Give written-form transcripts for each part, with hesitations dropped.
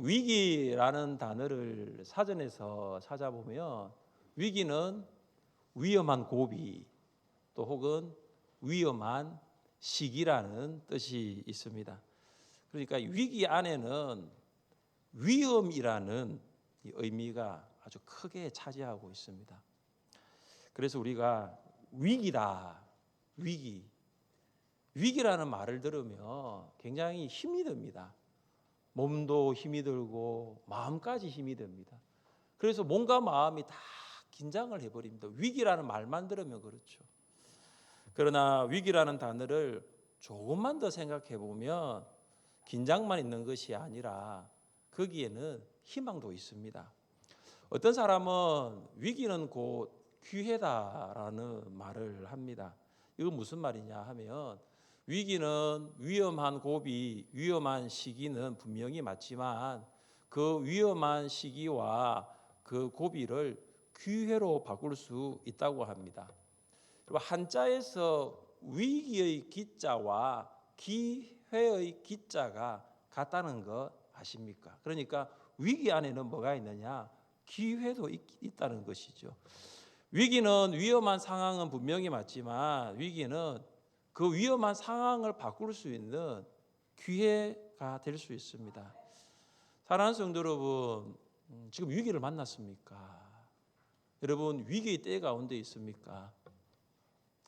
위기라는 단어를 사전에서 찾아보면 위기는 위험한 고비 또 혹은 위험한 시기라는 뜻이 있습니다. 그러니까 위기 안에는 위험이라는 의미가 아주 크게 차지하고 있습니다. 그래서 우리가 위기다, 위기라는 말을 들으면 굉장히 힘이 듭니다. 몸도 힘이 들고 마음까지 힘이 듭니다. 그래서 몸과 마음이 다 긴장을 해버립니다. 위기라는 말만 들으면 그렇죠. 그러나 위기라는 단어를 조금만 더 생각해 보면 긴장만 있는 것이 아니라 거기에는 희망도 있습니다. 어떤 사람은 위기는 곧 기회다라는 말을 합니다. 이건 무슨 말이냐 하면 위기는 위험한 고비, 위험한 시기는 분명히 맞지만 그 위험한 시기와 그 고비를 기회로 바꿀 수 있다고 합니다. 한자에서 위기의 기자와 기회의 기자가 같다는 거 아십니까? 그러니까 위기 안에는 뭐가 있느냐? 기회도 있다는 것이죠. 위기는 위험한 상황은 분명히 맞지만 위기는 그 위험한 상황을 바꿀 수 있는 기회가 될 수 있습니다. 사랑하는 성도 여러분, 지금 위기를 만났습니까? 여러분 위기의 때 가운데 있습니까?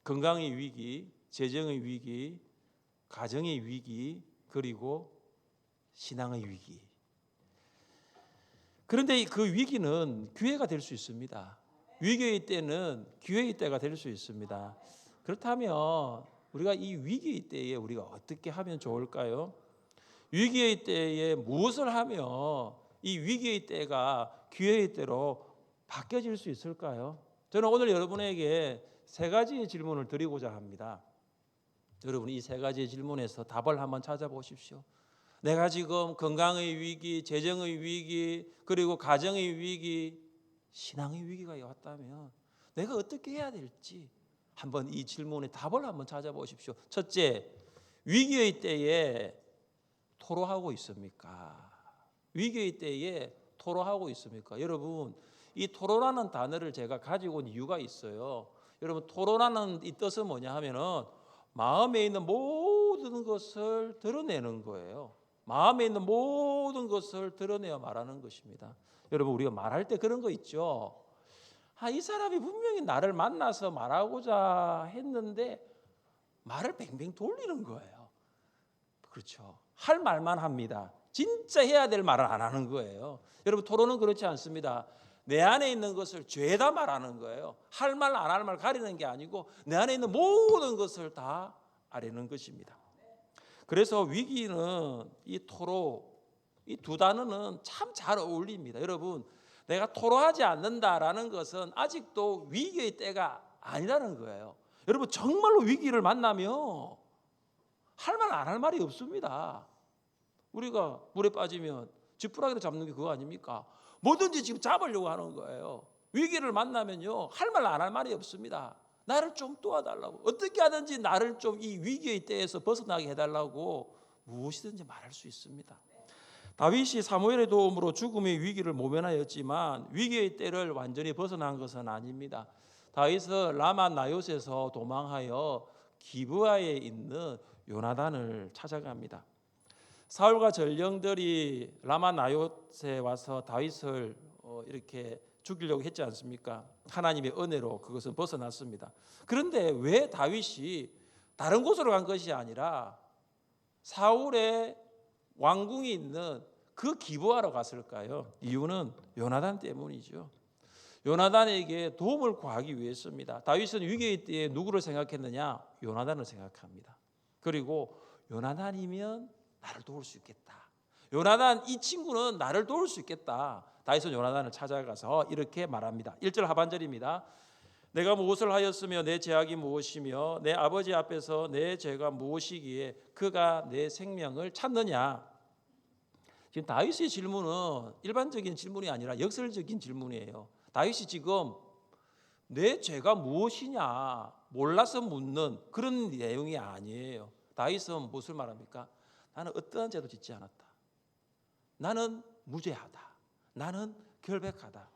건강의 위기, 재정의 위기, 가정의 위기, 그리고 신앙의 위기. 그런데 그 위기는 기회가 될 수 있습니다. 위기의 때는 기회의 때가 될 수 있습니다. 그렇다면 우리가 이 위기의 때에 우리가 어떻게 하면 좋을까요? 위기의 때에 무엇을 하면 이 위기의 때가 기회의 때로 바뀌어질 수 있을까요? 저는 오늘 여러분에게 세 가지의 질문을 드리고자 합니다. 여러분 이 세 가지의 질문에서 답을 한번 찾아보십시오. 내가 지금 건강의 위기, 재정의 위기, 그리고 가정의 위기, 신앙의 위기가 왔다면 내가 어떻게 해야 될지 한번 이 질문에 답을 한번 찾아보십시오. 첫째, 위기의 때에 토로하고 있습니까? 위기의 때에 토로하고 있습니까? 여러분, 이 토로라는 단어를 제가 가지고 온 이유가 있어요. 여러분, 토로라는 이 뜻은 뭐냐 하면은 마음에 있는 모든 것을 드러내는 거예요. 마음에 있는 모든 것을 드러내어 말하는 것입니다. 여러분, 우리가 말할 때 그런 거 있죠. 이 사람이 분명히 나를 만나서 말하고자 했는데 말을 뱅뱅 돌리는 거예요. 그렇죠. 할 말만 합니다. 진짜 해야 될 말을 안 하는 거예요. 여러분 토론은 그렇지 않습니다. 내 안에 있는 것을 죄다 말하는 거예요. 할 말 안 할 말 가리는 게 아니고 내 안에 있는 모든 것을 다 아뢰는 것입니다. 그래서 위기는 이 토로, 이 두 단어는 참 잘 어울립니다. 여러분 내가 토로하지 않는다라는 것은 아직도 위기의 때가 아니라는 거예요. 여러분 정말로 위기를 만나면 할 말 안 할 말이 없습니다. 우리가 물에 빠지면 지푸라기를 잡는 게 그거 아닙니까? 뭐든지 지금 잡으려고 하는 거예요. 위기를 만나면요 할 말 안 할 말이 없습니다. 나를 좀 도와달라고, 어떻게 하든지 나를 좀 이 위기의 때에서 벗어나게 해달라고 무엇이든지 말할 수 있습니다. 다윗이 사무엘의 도움으로 죽음의 위기를 모면하였지만 위기의 때를 완전히 벗어난 것은 아닙니다. 다윗은 라마 나요스에서 도망하여 기브아에 있는 요나단을 찾아갑니다. 사울과 전령들이 라마 나요스에 와서 다윗을 이렇게 죽이려고 했지 않습니까? 하나님의 은혜로 그것은 벗어났습니다. 그런데 왜 다윗이 다른 곳으로 간 것이 아니라 사울의 왕궁이 있는 그 기브아로 갔을까요? 이유는 요나단 때문이죠. 요나단에게 도움을 구하기 위해서입니다. 다윗은 위기의 때에 누구를 생각했느냐? 요나단을 생각합니다. 그리고 요나단이면 나를 도울 수 있겠다. 요나단 이 친구는 나를 도울 수 있겠다. 다윗은 요나단을 찾아가서 이렇게 말합니다. 1절 하반절입니다. 내가 무엇을 하였으며 내 죄악이 무엇이며 내 아버지 앞에서 내 죄가 무엇이기에 그가 내 생명을 찾느냐. 지금 다윗의 질문은 일반적인 질문이 아니라 역설적인 질문이에요. 다윗이 지금 내 죄가 무엇이냐 몰라서 묻는 그런 내용이 아니에요. 다윗은 무엇을 말합니까? 나는 어떠한 죄도 짓지 않았다. 나는 무죄하다. 나는 결백하다.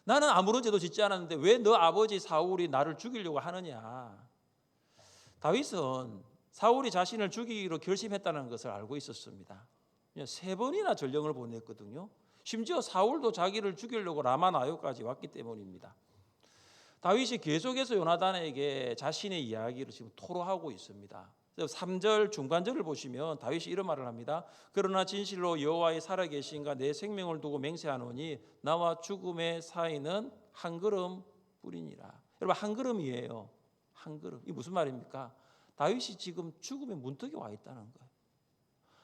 나는 아무런 죄도 짓지 않았는데 왜 너 아버지 사울이 나를 죽이려고 하느냐. 다윗은 사울이 자신을 죽이기로 결심했다는 것을 알고 있었습니다. 3번이나 전령을 보냈거든요. 심지어 사울도 자기를 죽이려고 라마나요까지 왔기 때문입니다. 다윗이 계속해서 요나단에게 자신의 이야기를 지금 토로하고 있습니다. 3절 중간절을 보시면 다윗이 이런 말을 합니다. 그러나 진실로 여호와의 살아계신가 내 생명을 두고 맹세하노니 나와 죽음의 사이는 한 걸음 뿐이니라. 여러분, 한 걸음이에요. 한 걸음. 이 무슨 말입니까? 다윗이 지금 죽음의 문턱에 와 있다는 거예요.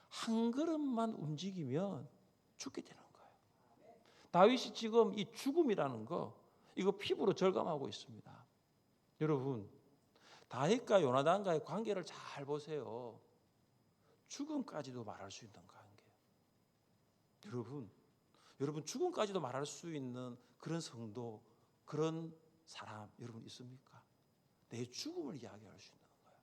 한 걸음만 움직이면 죽게 되는 거예요. 다윗이 지금 이 죽음이라는 거 이거 피부로 절감하고 있습니다. 여러분, 다윗과 요나단과의 관계를 잘 보세요. 죽음까지도 말할 수 있는 관계. 여러분 죽음까지도 말할 수 있는 그런 성도, 그런 사람 여러분 있습니까? 내 죽음을 이야기할 수 있는 거예요.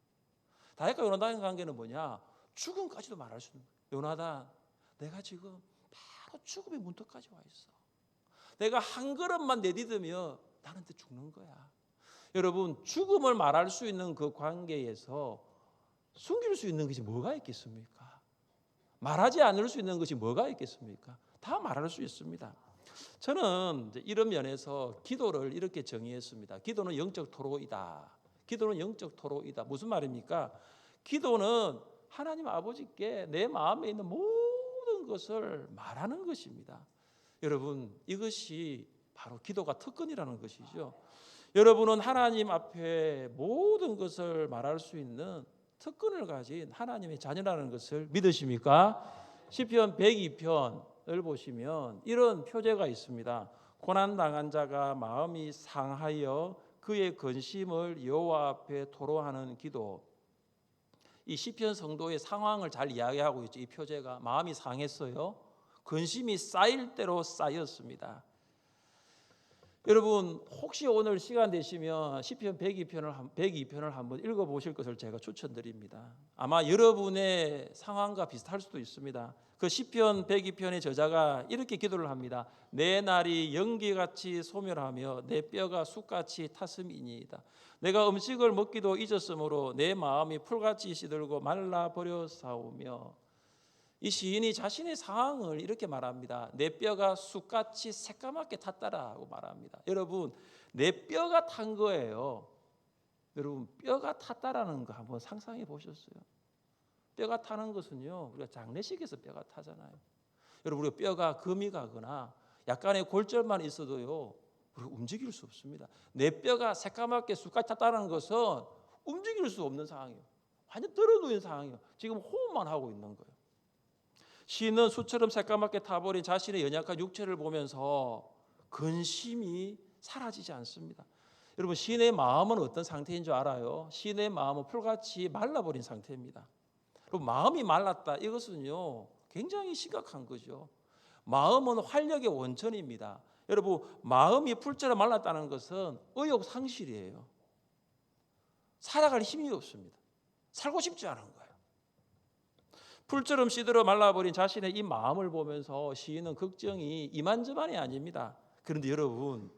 다윗과 요나단의 관계는 뭐냐? 죽음까지도 말할 수 있는 거예요. 요나단, 내가 지금 바로 죽음의 문턱까지 와 있어. 내가 한 걸음만 내디디면 나한테 죽는 거야. 여러분, 죽음을 말할 수 있는 그 관계에서 숨길 수 있는 것이 뭐가 있겠습니까? 말하지 않을 수 있는 것이 뭐가 있겠습니까? 다 말할 수 있습니다. 저는 이런 면에서 기도를 이렇게 정의했습니다. 기도는 영적 토로이다. 기도는 영적 토로이다. 무슨 말입니까? 기도는 하나님 아버지께 내 마음에 있는 모든 것을 말하는 것입니다. 여러분, 이것이 바로 기도가 특권이라는 것이죠. 여러분은 하나님 앞에 모든 것을 말할 수 있는 특권을 가진 하나님의 자녀라는 것을 믿으십니까? 시편 102편을 보시면 이런 표제가 있습니다. 고난당한 자가 마음이 상하여 그의 근심을 여호와 앞에 토로하는 기도. 이 시편 성도의 상황을 잘 이야기하고 있죠. 이 표제가 마음이 상했어요. 근심이 쌓일 대로 쌓였습니다. 여러분, 혹시 오늘 시간 되시면 시편 102편을 한번 읽어보실 것을 제가 추천드립니다. 아마 여러분의 상황과 비슷할 수도 있습니다. 그 시편 102편의 저자가 이렇게 기도를 합니다. 내 날이 연기같이 소멸하며 내 뼈가 숯같이 탔음이니이다. 내가 음식을 먹기도 잊었으므로 내 마음이 풀같이 시들고 말라버렸사오며. 이 시인이 자신의 상황을 이렇게 말합니다. 내 뼈가 숯같이 새까맣게 탔다라고 말합니다. 여러분, 내 뼈가 탄 거예요. 여러분, 뼈가 탔다라는 거 한번 상상해 보셨어요? 뼈가 타는 것은요, 우리가 장례식에서 뼈가 타잖아요. 여러분, 우리가 뼈가 금이 가거나 약간의 골절만 있어도요, 우리가 움직일 수 없습니다. 내 뼈가 새까맣게 숯같이 탔다는 것은 움직일 수 없는 상황이에요. 완전 떨어누인 상황이에요. 지금 호흡만 하고 있는 거예요. 시인은 숯처럼 새까맣게 타버린 자신의 연약한 육체를 보면서 근심이 사라지지 않습니다. 여러분, 시인의 마음은 어떤 상태인 줄 알아요? 시인의 마음은 풀같이 말라버린 상태입니다. 그리고 마음이 말랐다, 이것은요 굉장히 심각한 거죠. 마음은 활력의 원천입니다. 여러분, 마음이 풀처럼 말랐다는 것은 의욕 상실이에요. 살아갈 힘이 없습니다. 살고 싶지 않은 거예요. 풀처럼 시들어 말라버린 자신의 이 마음을 보면서 시인은 걱정이 이만저만이 아닙니다. 그런데 여러분,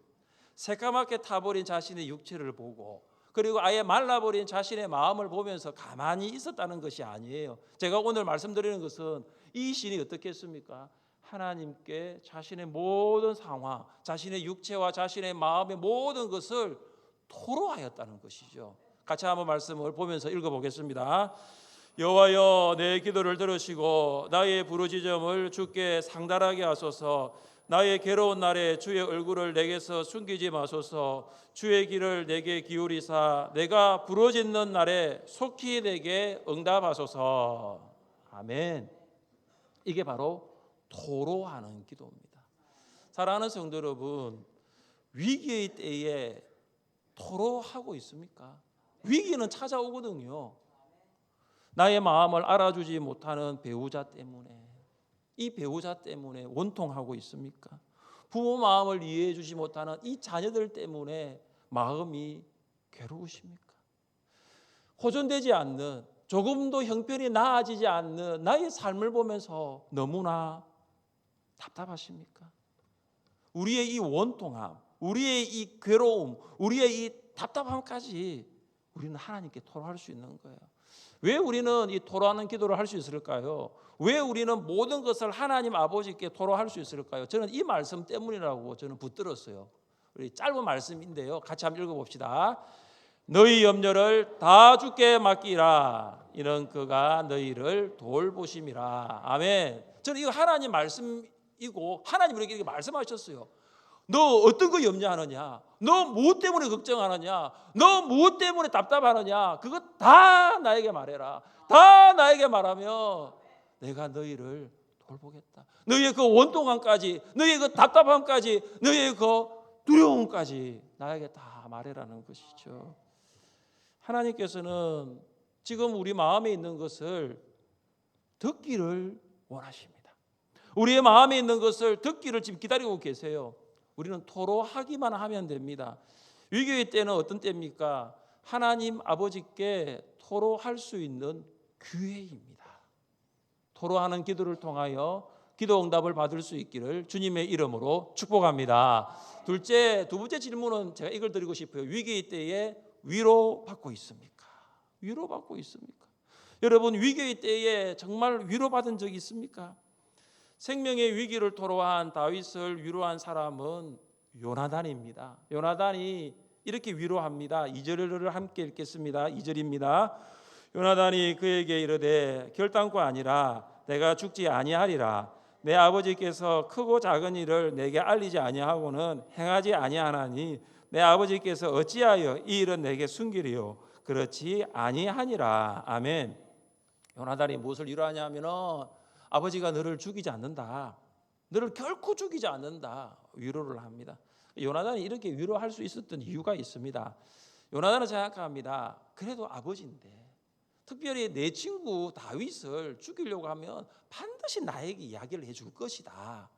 새까맣게 타버린 자신의 육체를 보고 그리고 아예 말라버린 자신의 마음을 보면서 가만히 있었다는 것이 아니에요. 제가 오늘 말씀드리는 것은 이 시인이 어떻게 했습니까? 하나님께 자신의 모든 상황, 자신의 육체와 자신의 마음의 모든 것을 토로하였다는 것이죠. 같이 한번 말씀을 보면서 읽어보겠습니다. 여호와여, 내 기도를 들으시고 나의 부르짖음을 주께 상달하게 하소서. 나의 괴로운 날에 주의 얼굴을 내게서 숨기지 마소서. 주의 길을 내게 기울이사 내가 부르짖는 날에 속히 내게 응답하소서. 아멘. 이게 바로 토로하는 기도입니다. 사랑하는 성도 여러분, 위기의 때에 토로하고 있습니까? 위기는 찾아오거든요. 나의 마음을 알아주지 못하는 배우자 때문에, 이 배우자 때문에 원통하고 있습니까? 부모 마음을 이해해 주지 못하는 이 자녀들 때문에 마음이 괴로우십니까? 호전되지 않는, 조금도 형편이 나아지지 않는 나의 삶을 보면서 너무나 답답하십니까? 우리의 이 원통함, 우리의 이 괴로움, 우리의 이 답답함까지 우리는 하나님께 토로할 수 있는 거예요. 왜 우리는 이 토로하는 기도를 할 수 있을까요? 왜 우리는 모든 것을 하나님 아버지께 토로할 수 있을까요? 저는 이 말씀 때문이라고 저는 붙들었어요. 우리 짧은 말씀인데요. 같이 한번 읽어봅시다. 너희 염려를 다 주께 맡기라. 이는 그가 너희를 돌보심이라. 아멘. 저는 이거 하나님 말씀이고 하나님 우리에게 이렇게 말씀하셨어요. 너 어떤 거 염려하느냐? 너 무엇 때문에 걱정하느냐? 너 무엇 때문에 답답하느냐? 그거 다 나에게 말해라. 다 나에게 말하면 내가 너희를 돌보겠다. 너희의 그 원통함까지, 너희의 그 답답함까지, 너희의 그 두려움까지 나에게 다 말해라는 것이죠. 하나님께서는 지금 우리 마음에 있는 것을 듣기를 원하십니다. 우리의 마음에 있는 것을 듣기를 지금 기다리고 계세요. 우리는 토로하기만 하면 됩니다. 위기의 때는 어떤 때입니까? 하나님 아버지께 토로할 수 있는 기회입니다. 토로하는 기도를 통하여 기도 응답을 받을 수 있기를 주님의 이름으로 축복합니다. 두 번째 질문은 제가 이걸 드리고 싶어요. 위기의 때에 위로받고 있습니까? 위로받고 있습니까? 여러분, 위기의 때에 정말 위로받은 적이 있습니까? 생명의 위기를 토로한 다윗을 위로한 사람은 요나단입니다. 요나단이 이렇게 위로합니다. 2절을 함께 읽겠습니다. 2절입니다. 요나단이 그에게 이르되 결단코 아니라 내가 죽지 아니하리라. 내 아버지께서 크고 작은 일을 내게 알리지 아니하고는 행하지 아니하나니 내 아버지께서 어찌하여 이 일은 내게 숨기리요? 그렇지 아니하니라. 아멘. 요나단이 무엇을 위로하냐면은 아버지가 너를 죽이지 않는다. 너를 결코 죽이지 않는다. 위로를 합니다. 요나단이 이렇게 위로할 수 있었던 이유가 있습니다. 요나단은 생각합니다. 그래도 아버지인데 특별히 내 친구 다윗을 죽이려고 하면 반드시 나에게 이야기를 해줄 것이다.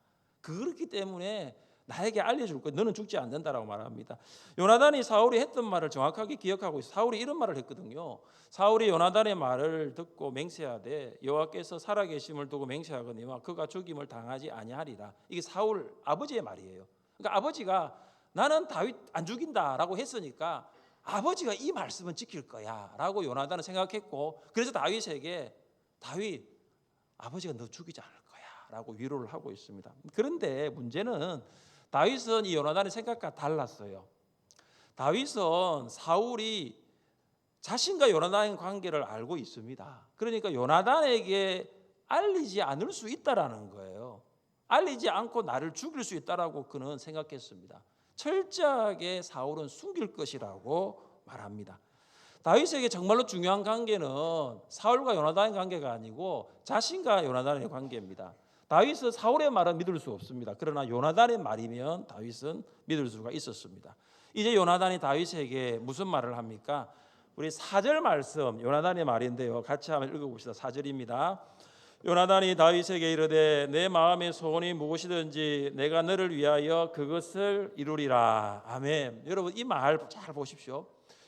그렇기 때문에 나에게 알려줄 것. 너는 죽지 않는다라고 말합니다. 요나단이 사울이 했던 말을 정확하게 기억하고 있어요. 사울이 이런 말을 했거든요. 사울이 요나단의 말을 듣고 맹세하되 여호와께서 살아계심을 두고 맹세하거니와 그가 죽임을 당하지 아니하리라. 이게 사울 아버지의 말이에요. 그러니까 아버지가 나는 다윗 안 죽인다라고 했으니까 아버지가 이 말씀은 지킬 거야라고 요나단은 생각했고, 그래서 다윗에게 다윗 아버지가 너 죽이지 않을 거야라고 위로를 하고 있습니다. 그런데 문제는 다윗은 이 요나단의 생각과 달랐어요. 다윗은 사울이 자신과 요나단의 관계를 알고 있습니다. 그러니까 요나단에게 알리지 않을 수 있다라는 거예요. 알리지 않고 나를 죽일 수 있다라고 그는 생각했습니다. 철저하게 사울은 숨길 것이라고 말합니다. 다윗에게 정말로 중요한 관계는 사울과 요나단의 관계가 아니고 자신과 요나단의 관계입니다. 다윗은 사울의 말은 믿을 수 없습니다. 그러나 요나단의 말이면 다윗은 믿을 수가 있었습니다. 이제 요나단이 다윗에게 무슨 말을 합니까? 우리 4절 말씀, 요나단의 말인데요. 같이 한번 읽어봅시다. 4절입니다. 요나단이 다윗에게 이르되 내 마음의 소원이 무엇이든지 내가 너를 위하여 그것을 이루리라. 아멘. 여러분, 이 말 잘 보십시오.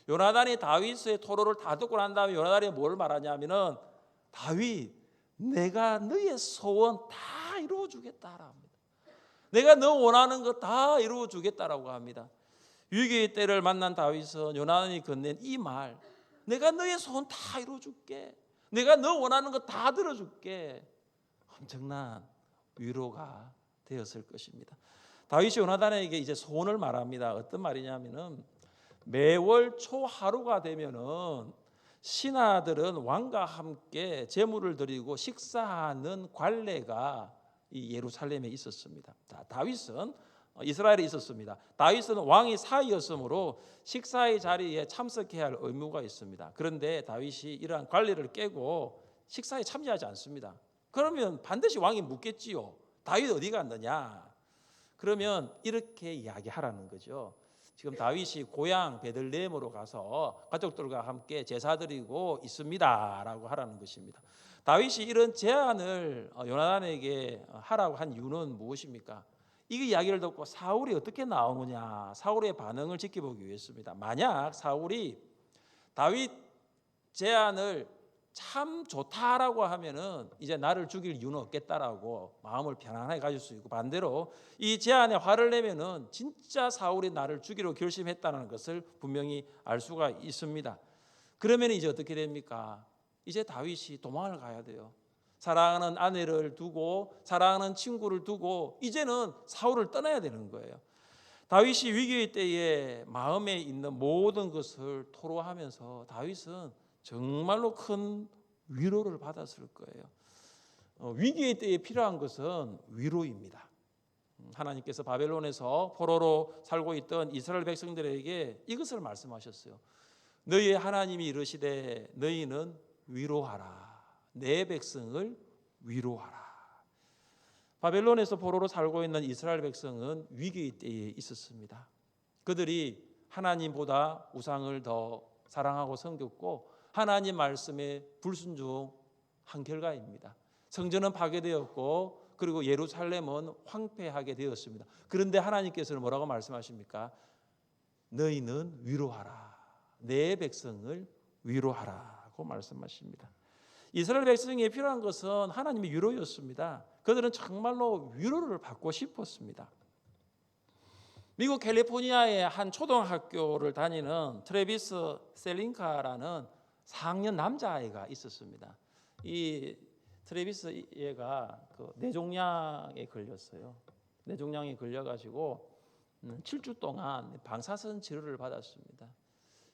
요나단이 다윗의 토로를 다 듣고 난 다음에 요나단이 뭘 말하냐면은 다윗, 내가 너의 소원 다 이루어 주겠다라고 합니다. 내가 너 원하는 거 다 이루어 주겠다라고 합니다. 위기의 때를 만난 다윗은 요나단이 건넨 이 말, 내가 너의 소원 다 이루어 줄게. 내가 너 원하는 거 다 들어줄게. 엄청난 위로가 되었을 것입니다. 다윗이 요나단에게 이제 소원을 말합니다. 어떤 말이냐면은 매월 초 하루가 되면은 신하들은 왕과 함께 제물을 드리고 식사하는 관례가 이 예루살렘에 있었습니다. 다윗은 이스라엘에 있었습니다. 다윗은 왕이 사이였으므로 식사의 자리에 참석해야 할 의무가 있습니다. 그런데 다윗이 이러한 관례를 깨고 식사에 참여하지 않습니다. 그러면 반드시 왕이 묻겠지요. 다윗 어디 갔느냐? 그러면 이렇게 이야기하라는 거죠. 지금 다윗이 고향 베들레헴으로 가서 가족들과 함께 제사 드리고 있습니다라고 하라는 것입니다. 다윗이 이런 제안을 요나단에게 하라고 한 이유는 무엇입니까? 이 이야기를 듣고 사울이 어떻게 나오느냐, 사울의 반응을 지켜보기 위해서입니다. 만약 사울이 다윗 제안을 참 좋다라고 하면은 이제 나를 죽일 이유는 없겠다라고 마음을 편안하게 가질 수 있고, 반대로 이 제안에 화를 내면은 진짜 사울이 나를 죽이려 결심했다는 것을 분명히 알 수가 있습니다. 그러면 이제 어떻게 됩니까? 이제 다윗이 도망을 가야 돼요. 사랑하는 아내를 두고 사랑하는 친구를 두고 이제는 사울을 떠나야 되는 거예요. 다윗이 위기의 때에 마음에 있는 모든 것을 토로하면서 다윗은 정말로 큰 위로를 받았을 거예요. 위기의 때에 필요한 것은 위로입니다. 하나님께서 바벨론에서 포로로 살고 있던 이스라엘 백성들에게 이것을 말씀하셨어요. 너희의 하나님이 이르시되 너희는 위로하라. 내 백성을 위로하라. 바벨론에서 포로로 살고 있는 이스라엘 백성은 위기의 때에 있었습니다. 그들이 하나님보다 우상을 더 사랑하고 섬겼고 하나님 말씀에 불순종한 결과입니다. 성전은 파괴되었고 그리고 예루살렘은 황폐하게 되었습니다. 그런데 하나님께서는 뭐라고 말씀하십니까? 너희는 위로하라. 내 백성을 위로하라고 말씀하십니다. 이스라엘 백성에 필요한 것은 하나님의 위로였습니다. 그들은 정말로 위로를 받고 싶었습니다. 미국 캘리포니아의 한 초등학교를 다니는 트래비스 셀링카라는 4학년 남자아이가 있었습니다. 이 트래비스 얘가 뇌종양에 걸렸어요. 뇌종양에 걸려가지고 7주 동안 방사선 치료를 받았습니다.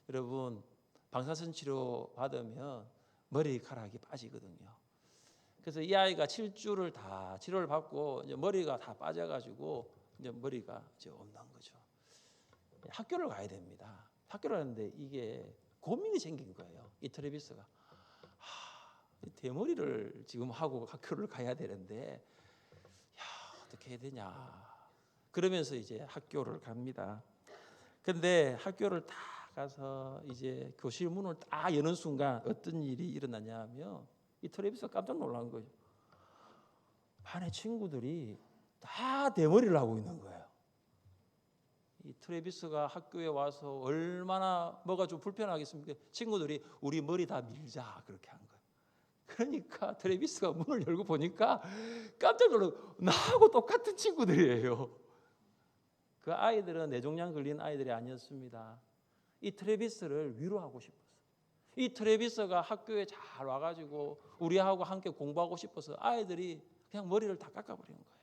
여러분, 방사선 치료 받으면 머리카락이 빠지거든요. 그래서 이 아이가 7주를 다 치료를 받고 이제 머리가 다 빠져가지고 이제 머리가 이제 없는 거죠. 학교를 가야 됩니다. 학교를 가는데 이게 고민이 생긴 거예요. 이 트래비스가 대머리를 지금 하고 학교를 가야 되는데 어떻게 해야 되냐. 그러면서 이제 학교를 갑니다. 근데 학교를 다 가서 이제 교실 문을 딱 여는 순간 어떤 일이 일어나냐면 이 트래비스가 깜짝 놀란 거죠. 반의 친구들이 다 대머리를 하고 있는 거예요. 이 트래비스가 학교에 와서 얼마나 뭐가 좀 불편하겠습니까? 친구들이 우리 머리 다 밀자 그렇게 한 거예요. 그러니까 트래비스가 문을 열고 보니까 깜짝 놀라고 나하고 똑같은 친구들이에요. 그 아이들은 뇌종양 걸린 아이들이 아니었습니다. 이 트래비스를 위로하고 싶었어요. 이 트래비스가 학교에 잘 와가지고 우리하고 함께 공부하고 싶어서 아이들이 그냥 머리를 다 깎아버린 거예요.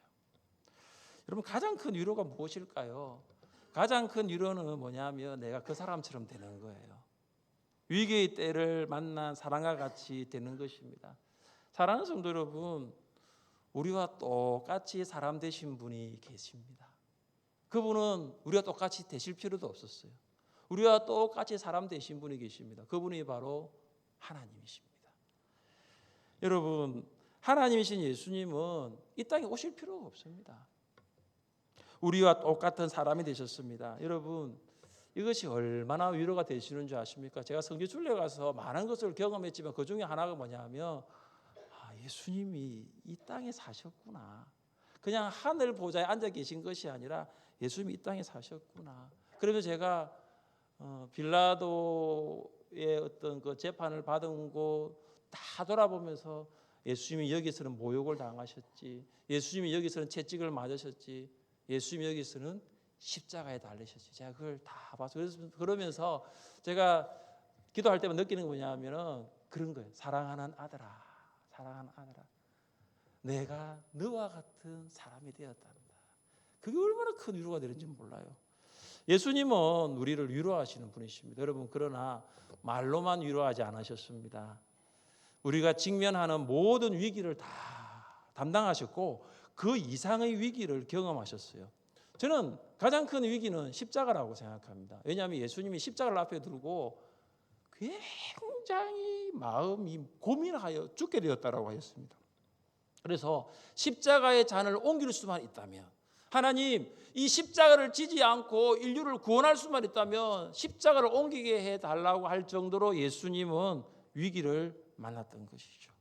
여러분, 가장 큰 위로가 무엇일까요? 가장 큰 위로는 뭐냐면 내가 그 사람처럼 되는 거예요. 위기의 때를 만난 사랑과 같이 되는 것입니다. 사랑하는 성도 여러분, 우리와 똑같이 사람 되신 분이 계십니다. 그분은 우리와 똑같이 되실 필요도 없었어요. 우리와 똑같이 사람 되신 분이 계십니다. 그분이 바로 하나님이십니다. 여러분, 하나님이신 예수님은 이 땅에 오실 필요가 없습니다. 우리와 똑같은 사람이 되셨습니다. 여러분, 이것이 얼마나 위로가 되시는 줄 아십니까? 제가 성지순례 가서 많은 것을 경험했지만 그 중에 하나가 뭐냐면 예수님이 이 땅에 사셨구나. 그냥 하늘 보좌에 앉아 계신 것이 아니라 예수님이 이 땅에 사셨구나. 그러면서 제가 빌라도의 어떤 그 재판을 받은 곳 다 돌아보면서 예수님이 여기서는 모욕을 당하셨지, 예수님이 여기서는 채찍을 맞으셨지, 예수님이 여기서는 십자가에 달리셨지. 제가 그걸 다 봐서 그러면서 제가 기도할 때만 느끼는 게 뭐냐면은 그런 거예요. 사랑하는 아들아, 사랑하는 아들아, 내가 너와 같은 사람이 되었단다. 그게 얼마나 큰 위로가 되는지 몰라요. 예수님은 우리를 위로하시는 분이십니다. 여러분, 그러나 말로만 위로하지 않으셨습니다. 우리가 직면하는 모든 위기를 다 담당하셨고 그 이상의 위기를 경험하셨어요. 저는 가장 큰 위기는 십자가라고 생각합니다. 왜냐하면 예수님이 십자가를 앞에 들고 굉장히 마음이 고민하여 죽게 되었다라고 하였습니다. 그래서 십자가의 잔을 옮길 수만 있다면, 하나님 이 십자가를 지지 않고 인류를 구원할 수만 있다면 십자가를 옮기게 해달라고 할 정도로 예수님은 위기를 만났던 것이죠.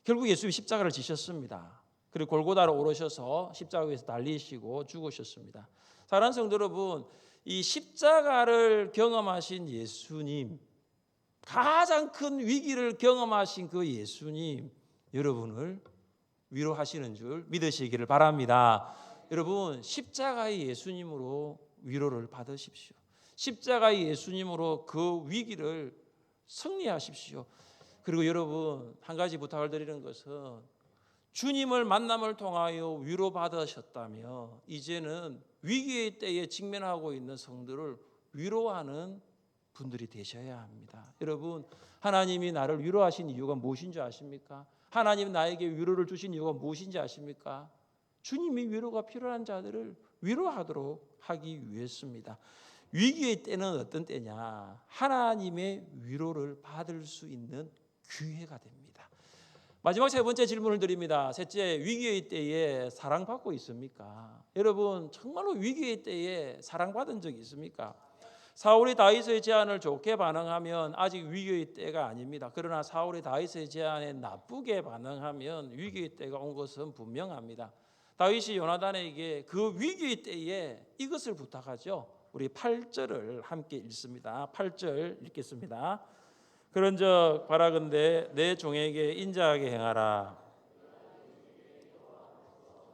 결국 예수님이 십자가를 지셨습니다. 그리고 골고다로 오르셔서 십자가 위에서 달리시고 죽으셨습니다. 사랑하는 성도 여러분, 이 십자가를 경험하신 예수님, 가장 큰 위기를 경험하신 그 예수님, 여러분을 위로하시는 줄 믿으시기를 바랍니다. 여러분, 십자가의 예수님으로 위로를 받으십시오. 십자가의 예수님으로 그 위기를 승리하십시오. 그리고 여러분, 한 가지 부탁을 드리는 것은 주님을 만남을 통하여 위로받으셨다며 이제는 위기의 때에 직면하고 있는 성도를 위로하는 분들이 되셔야 합니다. 여러분, 하나님이 나를 위로하신 이유가 무엇인지 아십니까? 하나님 나에게 위로를 주신 이유가 무엇인지 아십니까? 주님이 위로가 필요한 자들을 위로하도록 하기 위해서입니다. 위기의 때는 어떤 때냐? 하나님의 위로를 받을 수 있는 기회가 됩니다. 마지막 세 번째 질문을 드립니다. 셋째, 위기의 때에 사랑받고 있습니까? 여러분, 정말로 위기의 때에 사랑받은 적이 있습니까? 사울이 다윗의 제안을 좋게 반응하면 아직 위기의 때가 아닙니다. 그러나 사울이 다윗의 제안에 나쁘게 반응하면 위기의 때가 온 것은 분명합니다. 다윗이 요나단에게 그 위기의 때에 이것을 부탁하죠. 우리 8절을 함께 읽습니다. 8절 읽겠습니다. 그런즉 바라건대 내 종에게 인자하게 행하라.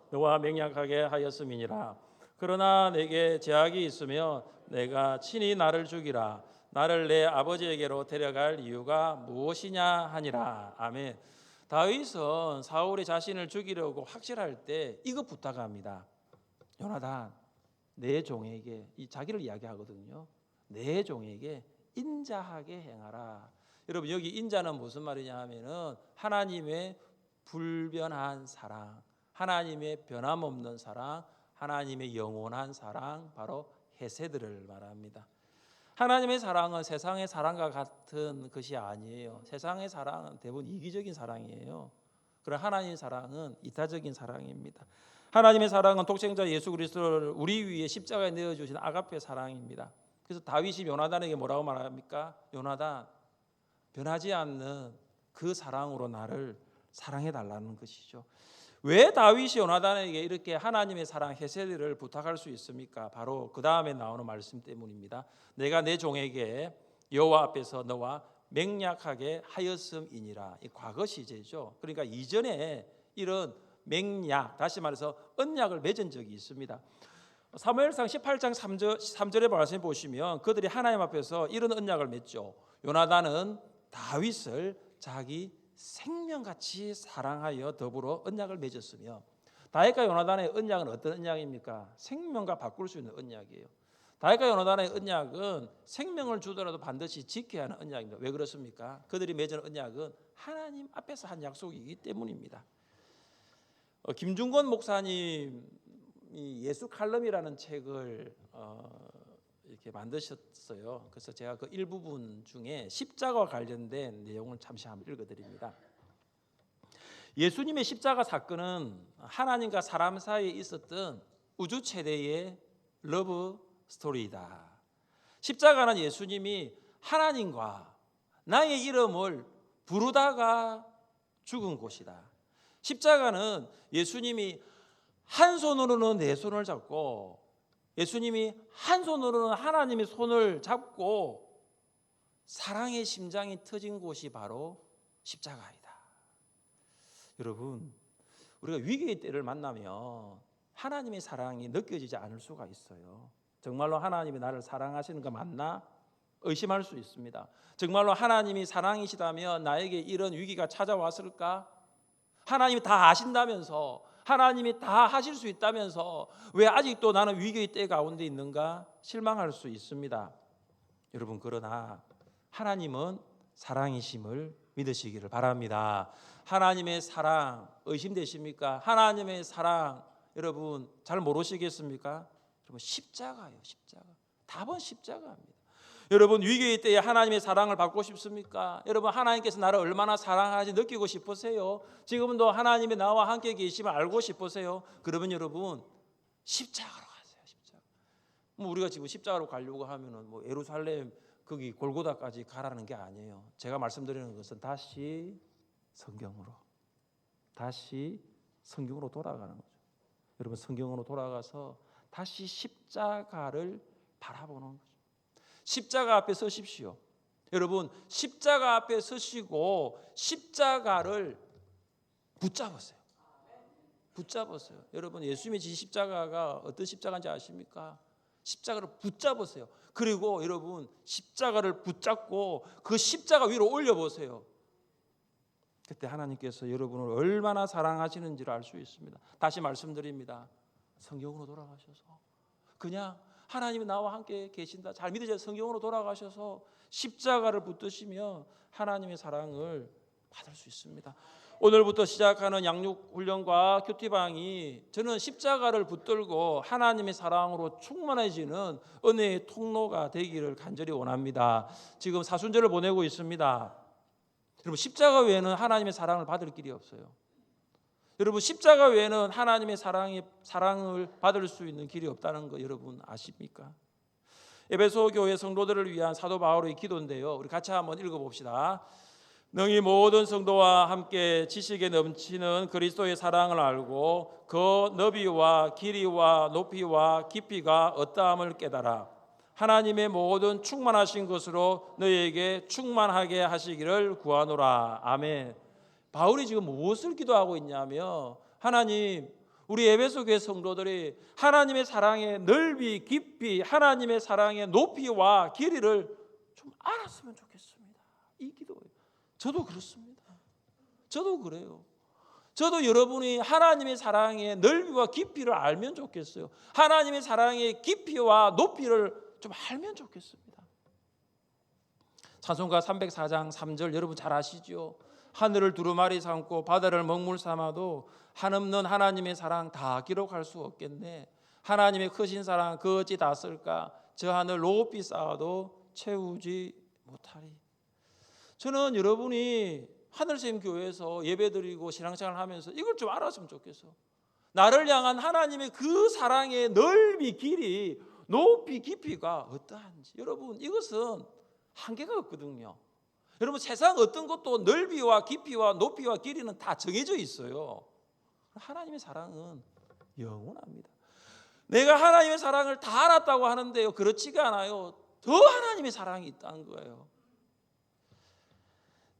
너와 맹약하게 하였음이니라. 그러나 내게 제약이 있으며 내가 친히 나를 죽이라. 나를 내 아버지에게로 데려갈 이유가 무엇이냐 하니라. 아멘. 다윗은 사울이 자신을 죽이려고 확실할 때 이거 부탁합니다. 요나단, 내 종에게, 이 자기를 이야기하거든요. 내 종에게 인자하게 행하라. 여러분, 여기 인자는 무슨 말이냐 하면은 하나님의 불변한 사랑, 하나님의 변함없는 사랑, 하나님의 영원한 사랑, 바로 헤세드를 말합니다. 하나님의 사랑은 세상의 사랑과 같은 것이 아니에요. 세상의 사랑은 대부분 이기적인 사랑이에요. 그러나 하나님의 사랑은 이타적인 사랑입니다. 하나님의 사랑은 독생자 예수 그리스도를 우리 위해 십자가에 내어주신 아가페 사랑입니다. 그래서 다윗이 요나단에게 뭐라고 말합니까? 요나단, 변하지 않는 그 사랑으로 나를 사랑해달라는 것이죠. 왜 다윗이 요나단에게 이렇게 하나님의 사랑 헤세드를 부탁할 수 있습니까? 바로 그 다음에 나오는 말씀 때문입니다. 내가 내 종에게 여호와 앞에서 너와 맹약하게 하였음이니라. 이 과거 시제죠. 그러니까 이전에 이런 맹약, 다시 말해서 언약을 맺은 적이 있습니다. 사무엘상 18장 3절의 말씀 보시면 그들이 하나님 앞에서 이런 언약을 맺죠. 요나단은 다윗을 자기 생명같이 사랑하여 더불어 언약을 맺었으며, 다윗과 요나단의 언약은 어떤 언약입니까? 생명과 바꿀 수 있는 언약이에요. 다윗과 요나단의 언약은 생명을 주더라도 반드시 지켜야 하는 언약입니다. 왜 그렇습니까? 그들이 맺은 언약은 하나님 앞에서 한 약속이기 때문입니다. 김중건 목사님이 예수 칼럼이라는 책을 이렇게 만드셨어요. 그래서 제가 그 일부분 중에 십자가와 관련된 내용을 잠시 한번 읽어드립니다. 예수님의 십자가 사건은 하나님과 사람 사이에 있었던 우주 최대의 러브 스토리이다. 십자가는 예수님이 하나님과 나의 이름을 부르다가 죽은 곳이다. 십자가는 예수님이 한 손으로는 내 손을 잡고, 예수님이 한 손으로는 하나님의 손을 잡고 사랑의 심장이 터진 곳이 바로 십자가이다. 여러분, 우리가 위기의 때를 만나면 하나님의 사랑이 느껴지지 않을 수가 있어요. 정말로 하나님이 나를 사랑하시는 거 맞나? 의심할 수 있습니다. 정말로 하나님이 사랑이시다면 나에게 이런 위기가 찾아왔을까? 하나님이 다 아신다면서, 하나님이 다 하실 수 있다면서 왜 아직도 나는 위기의 때 가운데 있는가? 실망할 수 있습니다. 여러분, 그러나 하나님은 사랑이심을 믿으시기를 바랍니다. 하나님의 사랑 의심되십니까? 하나님의 사랑 여러분 잘 모르시겠습니까? 여러분, 십자가예요. 십자가. 답은 십자가입니다. 여러분, 위기의 때에 하나님의 사랑을 받고 싶습니까? 여러분, 하나님께서 나를 얼마나 사랑하는지 느끼고 싶으세요? 지금도 하나님이 나와 함께 계심을 알고 싶으세요? 그러면 여러분, 십자가로 가세요. 십자가. 뭐 우리가 지금 십자가로 가려고 하면은 뭐 예루살렘 거기 골고다까지 가라는 게 아니에요. 제가 말씀드리는 것은 다시 성경으로 돌아가는 거죠. 여러분, 성경으로 돌아가서 다시 십자가를 바라보는 거죠. 십자가 앞에 서십시오. 여러분 십자가 앞에 서시고 십자가를 붙잡으세요. 붙잡으세요. 여러분 예수님이 지신 십자가가 어떤 십자가인지 아십니까? 십자가를 붙잡으세요. 그리고 여러분 십자가를 붙잡고 그 십자가 위로 올려보세요. 그때 하나님께서 여러분을 얼마나 사랑하시는지를 알 수 있습니다. 다시 말씀드립니다. 성경으로 돌아가셔서 그냥 하나님이 나와 함께 계신다 잘 믿으세요. 성경으로 돌아가셔서 십자가를 붙드시면 하나님의 사랑을 받을 수 있습니다. 오늘부터 시작하는 양육훈련과 큐티방이 저는 십자가를 붙들고 하나님의 사랑으로 충만해지는 은혜의 통로가 되기를 간절히 원합니다. 지금 사순절을 보내고 있습니다. 여러분 십자가 외에는 하나님의 사랑을 받을 길이 없어요. 여러분 십자가 외에는 하나님의 사랑을 받을 수 있는 길이 없다는 거 여러분 아십니까? 에베소 교회 성도들을 위한 사도 바울의 기도인데요. 우리 같이 한번 읽어봅시다. 너희 모든 성도와 함께 지식에 넘치는 그리스도의 사랑을 알고 그 너비와 길이와 높이와 깊이가 어떠함을 깨달아 하나님의 모든 충만하신 것으로 너희에게 충만하게 하시기를 구하노라. 아멘. 바울이 지금 무엇을 기도하고 있냐면 하나님 우리 에베소 교회 성도들이 하나님의 사랑의 넓이 깊이 하나님의 사랑의 높이와 길이를 좀 알았으면 좋겠습니다. 이 기도예요. 저도 그렇습니다. 저도 그래요. 저도 여러분이 하나님의 사랑의 넓이와 깊이를 알면 좋겠어요. 하나님의 사랑의 깊이와 높이를 좀 알면 좋겠습니다. 찬송가 304장 3절 여러분 잘 아시죠? 하늘을 두루마리 삼고 바다를 먹물 삼아도 한없는 하나님의 사랑 다 기록할 수 없겠네. 하나님의 크신 사랑 그 어찌 다 쓸까? 저 하늘 높이 쌓아도 채우지 못하리. 저는 여러분이 하늘샘 교회에서 예배드리고 신앙생활 하면서 이걸 좀 알았으면 좋겠어. 나를 향한 하나님의 그 사랑의 넓이, 길이, 높이, 깊이가 어떠한지. 여러분 이것은 한계가 없거든요. 여러분 세상 어떤 것도 넓이와 깊이와 높이와 길이는 다 정해져 있어요. 하나님의 사랑은 영원합니다. 내가 하나님의 사랑을 다 알았다고 하는데요, 그렇지가 않아요. 더 하나님의 사랑이 있다는 거예요.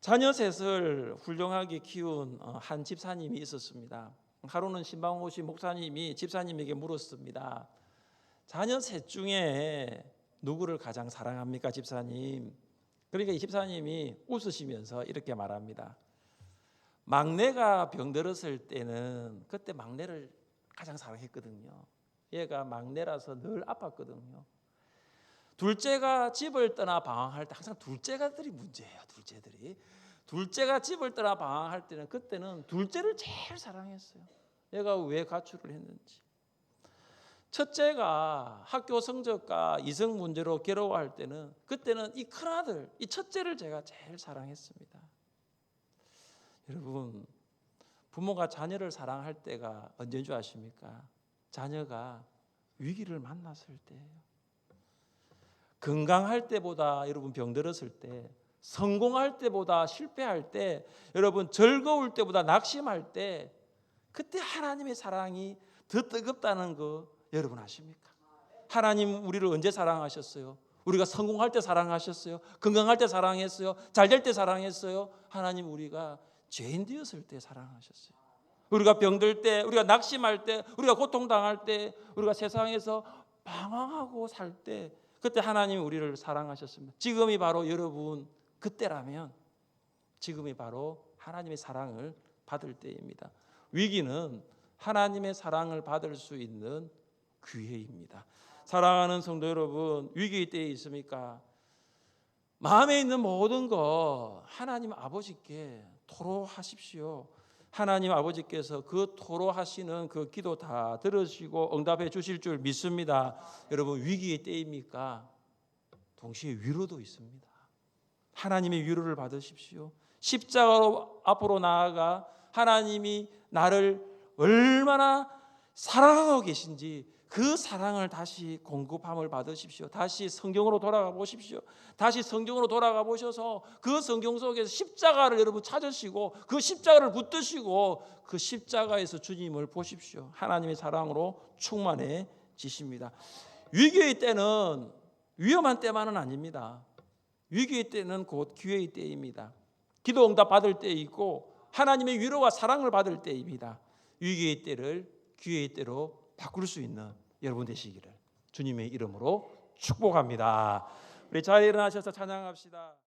자녀 셋을 훌륭하게 키운 한 집사님이 있었습니다. 하루는 신방호시 목사님이 집사님에게 물었습니다. 자녀 셋 중에 누구를 가장 사랑합니까, 집사님? 그러니까 이 집사님이 웃으시면서 이렇게 말합니다. 막내가 병들었을 때는 그때 막내를 가장 사랑했거든요. 얘가 막내라서 늘 아팠거든요. 둘째가 집을 떠나 방황할 때 항상 둘째가들이 문제예요. 둘째가 집을 떠나 방황할 때는 그때는 둘째를 제일 사랑했어요. 얘가 왜 가출을 했는지. 첫째가 학교 성적과 이성 문제로 괴로워할 때는 그때는 이 큰아들, 이 첫째를 제가 제일 사랑했습니다. 여러분, 부모가 자녀를 사랑할 때가 언제인 줄 아십니까? 자녀가 위기를 만났을 때예요. 건강할 때보다 여러분 병들었을 때, 성공할 때보다 실패할 때, 여러분 즐거울 때보다 낙심할 때, 그때 하나님의 사랑이 더 뜨겁다는 거 여러분 아십니까? 하나님 우리를 언제 사랑하셨어요? 우리가 성공할 때 사랑하셨어요? 건강할 때 사랑했어요? 잘 될 때 사랑했어요? 하나님 우리가 죄인 되었을 때 사랑하셨어요. 우리가 병들 때, 우리가 낙심할 때, 우리가 고통당할 때, 우리가 세상에서 방황하고 살 때, 그때 하나님이 우리를 사랑하셨습니다. 지금이 바로 여러분 그때라면 지금이 바로 하나님의 사랑을 받을 때입니다. 위기는 하나님의 사랑을 받을 수 있는 기회입니다. 사랑하는 성도 여러분, 위기 때에 있습니까? 마음에 있는 모든 거 하나님 아버지께 토로하십시오. 하나님 아버지께서 그 토로하시는 그 기도 다 들으시고 응답해 주실 줄 믿습니다. 여러분 위기의 때입니까? 동시에 위로도 있습니다. 하나님의 위로를 받으십시오. 십자가로 앞으로 나아가 하나님이 나를 얼마나 사랑하고 계신지 그 사랑을 다시 공급함을 받으십시오. 다시 성경으로 돌아가 보십시오. 다시 성경으로 돌아가 보셔서 그 성경 속에서 십자가를 여러분 찾으시고 그 십자가를 붙드시고 그 십자가에서 주님을 보십시오. 하나님의 사랑으로 충만해지십니다. 위기의 때는 위험한 때만은 아닙니다. 위기의 때는 곧 기회의 때입니다. 기도 응답 받을 때이고 하나님의 위로와 사랑을 받을 때입니다. 위기의 때를 기회의 때로 바꿀 수 있는 여러분 되시기를 주님의 이름으로 축복합니다. 우리 자리에 일어나셔서 찬양합시다.